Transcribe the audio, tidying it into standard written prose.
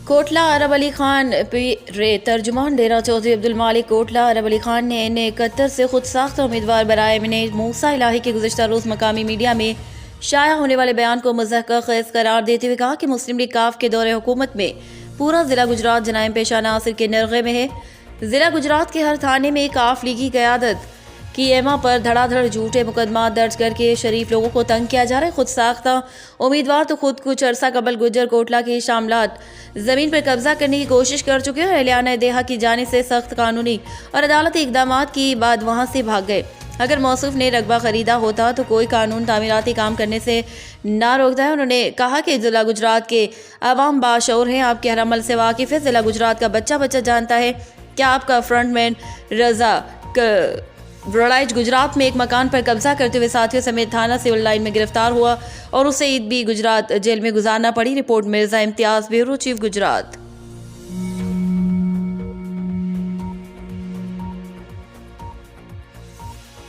कोटला अरब अली खान रे तर्जुमान डेरा चौधरी अब्दुल मालिक कोटला अरब अली खान ने N71 से खुद साख्त उम्मीदवार बराए मिने मूसा इलाही के गुज़िश्ता रोज़ मकामी मीडिया में शाया होने वाले बयान को मज़हक़ ख़ेज़ करार देते हुए कहा कि मुस्लिम लीग काफ के दौरे हुकूमत में पूरा ज़िला गुजरात जनाइम पेशा नासिर के नरग़े में है। ज़िला गुजरात के हर थाने में काफ लीगी क़यादत की एमा पर धड़ाधड़ झूठे मुकदमा दर्ज करके शरीफ लोगों को तंग किया जा रहा है। खुद साख्ता उम्मीदवार तो खुद कुछ अरसा कबल गुज्जर कोटला की शामलात ज़मीन पर कब्जा करने की कोशिश कर चुके हैं। एहलियाना देहा की जानिब से सख्त कानूनी और अदालती इकदाम की बाद वहाँ से भाग गए। अगर मौसूफ ने रकबा खरीदा होता तो कोई कानून तामीराती काम करने से ना रोकता है। उन्होंने कहा कि ज़िला गुजरात के अवाम बाशऊर हैं, आपके हर अमल से वाकिफ़ है। ज़िला गुजरात का बच्चा बच्चा जानता है क्या आपका फ्रंटमैन रजा ब्रड़ाइच गुजरात में एक मकान पर कब्जा करते हुए साथियों समेत थाना सिविल लाइन में गिरफ्तार हुआ और उसे ईद भी गुजरात जेल में गुजारना पड़ी। Report Mirza Imtiaz, bureau chief Gujarat.